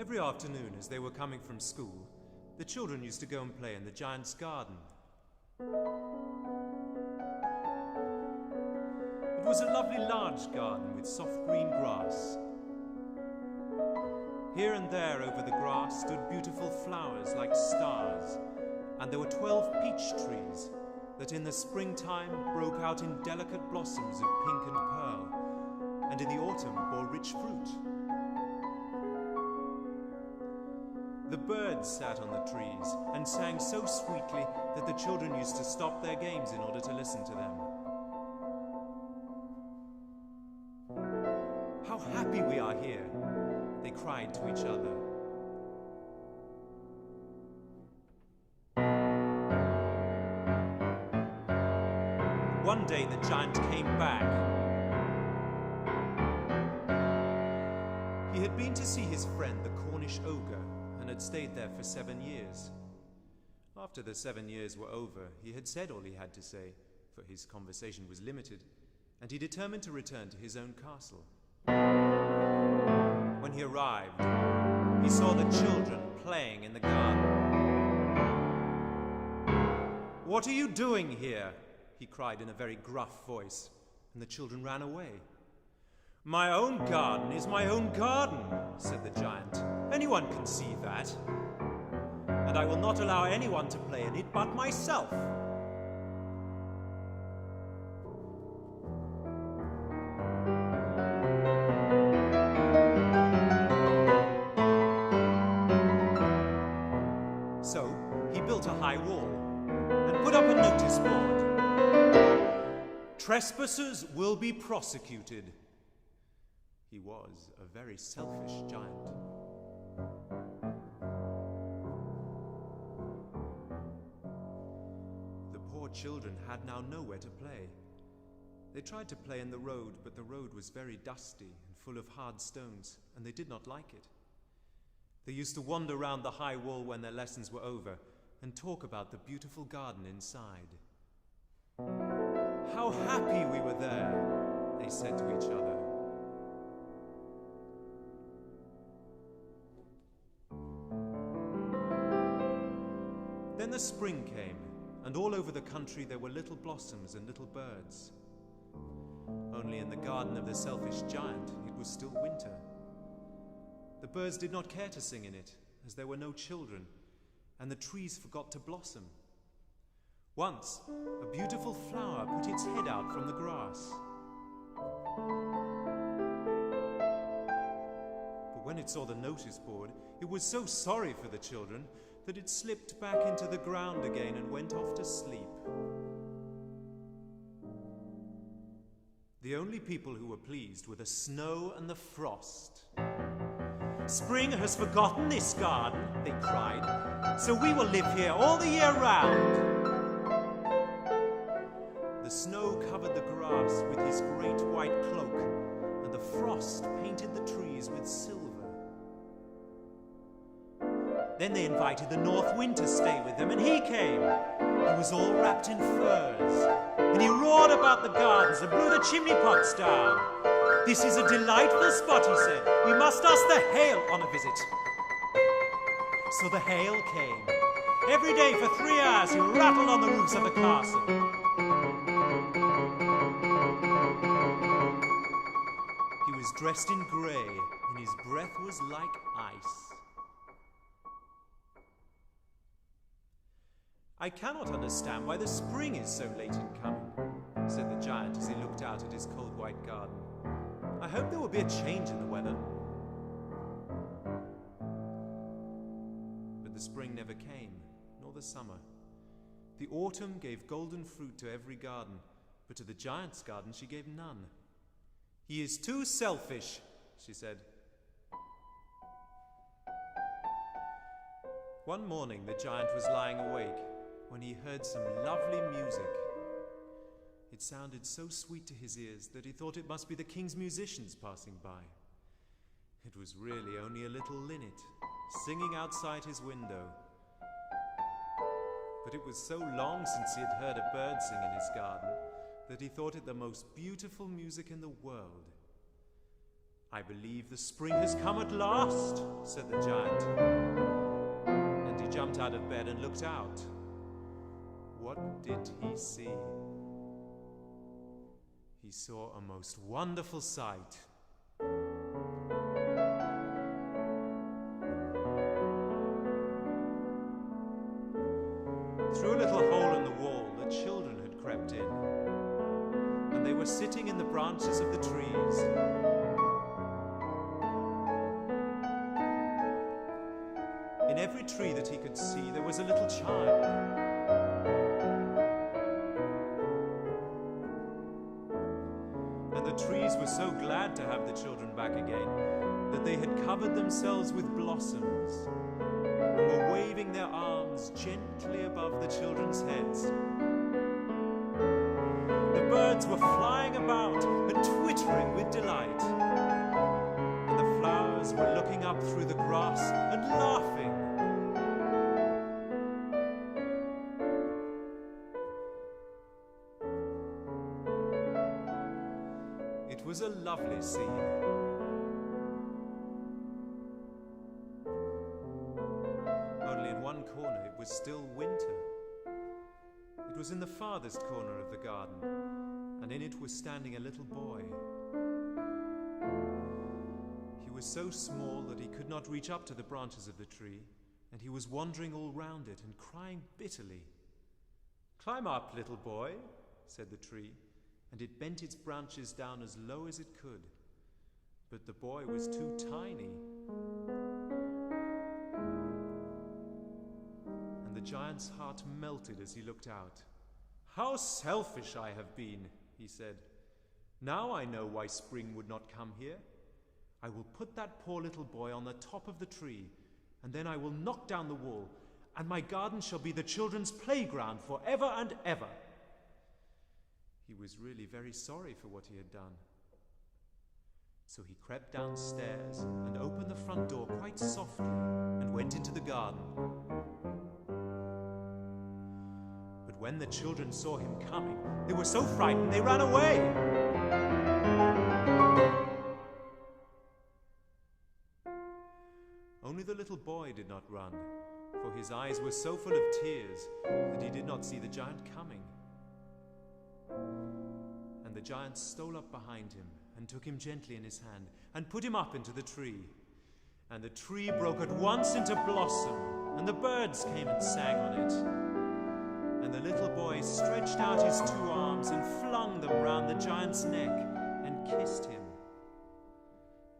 Every afternoon as they were coming from school, the children used to go and play in the giant's garden. It was a lovely large garden with soft green grass. Here and there over the grass stood beautiful flowers like stars, and there were 12 peach trees that in the springtime broke out in delicate blossoms of pink and pearl, and in the autumn bore rich fruit. The birds sat on the trees and sang so sweetly that the children used to stop their games in order to listen to them. "How happy we are here," they cried to each other. One day the giant came back. He had been to see his friend the Cornish ogre and had stayed there for 7 years. After the 7 years were over, he had said all he had to say, for his conversation was limited, and he determined to return to his own castle. When he arrived, he saw the children playing in the garden. "What are you doing here?" he cried in a very gruff voice, and the children ran away. "My own garden is my own garden," said the giant. "Anyone can see that. And I will not allow anyone to play in it but myself." So he built a high wall and put up a notice board. "Trespassers will be prosecuted." He was a very selfish giant. The poor children had now nowhere to play. They tried to play in the road, but the road was very dusty and full of hard stones, and they did not like it. They used to wander round the high wall when their lessons were over and talk about the beautiful garden inside. "How happy we were there," they said to each other. Then the spring came, and all over the country there were little blossoms and little birds. Only in the garden of the selfish giant it was still winter. The birds did not care to sing in it, as there were no children, and the trees forgot to blossom. Once, a beautiful flower put its head out from the grass. But when it saw the notice board, it was so sorry for the children that it slipped back into the ground again and went off to sleep. The only people who were pleased were the snow and the frost. "Spring has forgotten this garden," they cried, "so we will live here all the year round." The snow covered the grass with his great white cloak, and the frost painted the trees with silver. Then they invited the north wind to stay with them, and he came. He was all wrapped in furs, and he roared about the gardens and blew the chimney pots down. "This is a delightful spot," he said. "We must ask the hail on a visit." So the hail came. Every day for 3 hours he rattled on the roofs of the castle. He was dressed in grey, and his breath was like ice. "I cannot understand why the spring is so late in coming," said the giant as he looked out at his cold white garden. "I hope there will be a change in the weather." But the spring never came, nor the summer. The autumn gave golden fruit to every garden, but to the giant's garden she gave none. "He is too selfish," she said. One morning the giant was lying awake when he heard some lovely music. It sounded so sweet to his ears that he thought it must be the king's musicians passing by. It was really only a little linnet singing outside his window. But it was so long since he had heard a bird sing in his garden that he thought it the most beautiful music in the world. "I believe the spring has come at last," said the giant. And he jumped out of bed and looked out. What did he see? He saw a most wonderful sight. Through a little hole in the wall, the children had crept in, and they were sitting in the branches of the trees. In every tree that he could see, there was a little child. And the trees were so glad to have the children back again that they had covered themselves with blossoms and were waving their arms gently above the children's heads. The birds were flying about and twittering with delight, and the flowers were looking up through the grass and laughing. It was a lovely scene. Only in one corner it was still winter. It was in the farthest corner of the garden, and in it was standing a little boy. He was so small that he could not reach up to the branches of the tree, and he was wandering all round it and crying bitterly. "Climb up, little boy," said the tree, and it bent its branches down as low as it could. But the boy was too tiny. And the giant's heart melted as he looked out. "How selfish I have been," he said. "Now I know why spring would not come here. I will put that poor little boy on the top of the tree, and then I will knock down the wall, and my garden shall be the children's playground forever and ever." He was really very sorry for what he had done. So he crept downstairs and opened the front door quite softly and went into the garden. But when the children saw him coming, they were so frightened they ran away. Only the little boy did not run, for his eyes were so full of tears that he did not see the giant coming. And the giant stole up behind him and took him gently in his hand and put him up into the tree. And the tree broke at once into blossom, and the birds came and sang on it. And the little boy stretched out his two arms and flung them round the giant's neck and kissed him.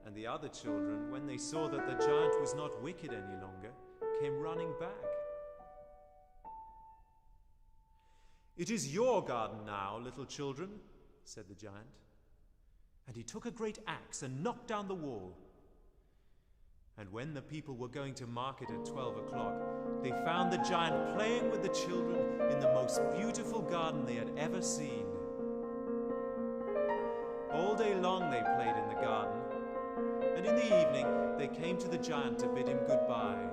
And the other children, when they saw that the giant was not wicked any longer, came running back. "It is your garden now, little children," said the giant. And he took a great axe and knocked down the wall. And when the people were going to market at 12 o'clock, they found the giant playing with the children in the most beautiful garden they had ever seen. All day long they played in the garden, and in the evening they came to the giant to bid him goodbye.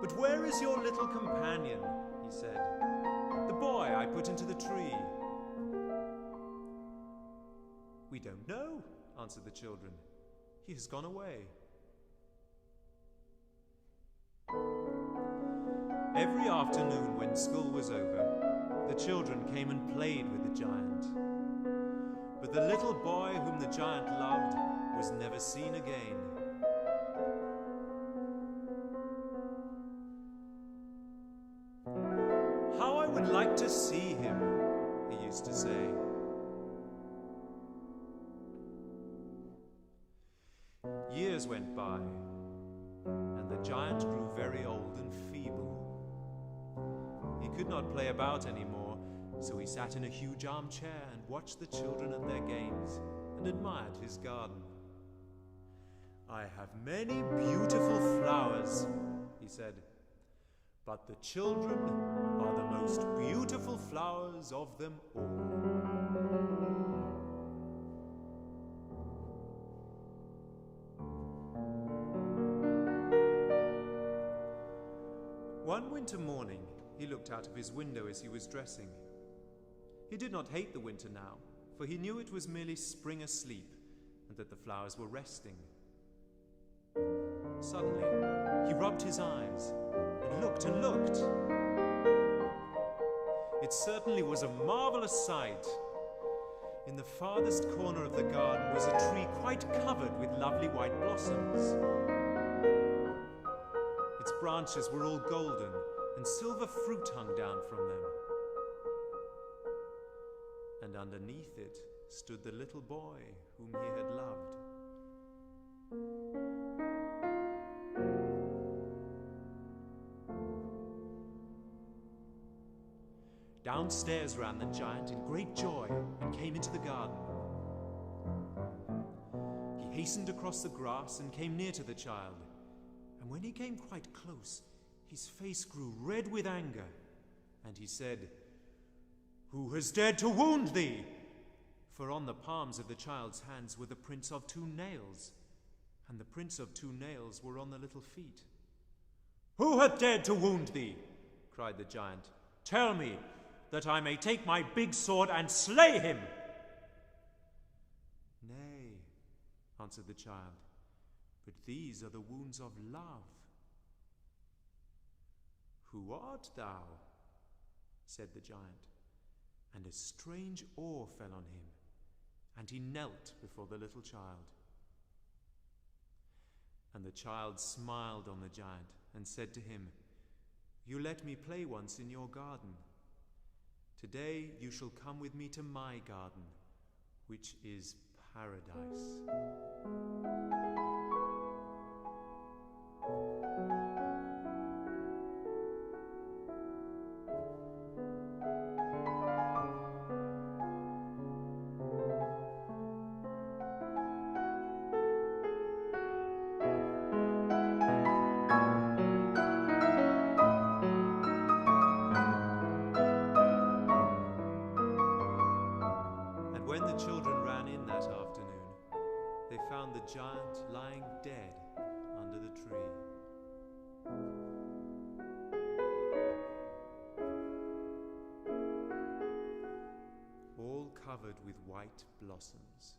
"But where is your little companion?" he said. "The boy I put into the tree." "We don't know," answered the children. "He has gone away." Every afternoon when school was over, the children came and played with the giant. But the little boy whom the giant loved was never seen again. "How I would like to see him," he used to say. Years went by, and the giant grew very old and feeble. He could not play about anymore, so he sat in a huge armchair and watched the children at their games and admired his garden. "I have many beautiful flowers," he said, "but the children are the most beautiful flowers of them all." One winter morning, he looked out of his window as he was dressing. He did not hate the winter now, for he knew it was merely spring asleep and that the flowers were resting. Suddenly, he rubbed his eyes and looked and looked. It certainly was a marvelous sight. In the farthest corner of the garden was a tree quite covered with lovely white blossoms. Its branches were all golden, and silver fruit hung down from them. And underneath it stood the little boy whom he had loved. Downstairs ran the giant in great joy and came into the garden. He hastened across the grass and came near to the child. And when he came quite close, his face grew red with anger, and he said, "Who has dared to wound thee?" For on the palms of the child's hands were the prints of 2 nails, and the prints of 2 nails were on the little feet. "Who hath dared to wound thee?" cried the giant. "Tell me, that I may take my big sword and slay him." "Nay," answered the child, "but these are the wounds of love." "Who art thou?" said the giant, and a strange awe fell on him, and he knelt before the little child. And the child smiled on the giant and said to him, "You let me play once in your garden. Today you shall come with me to my garden, which is paradise." When the children ran in that afternoon, they found the giant lying dead under the tree. All covered with white blossoms.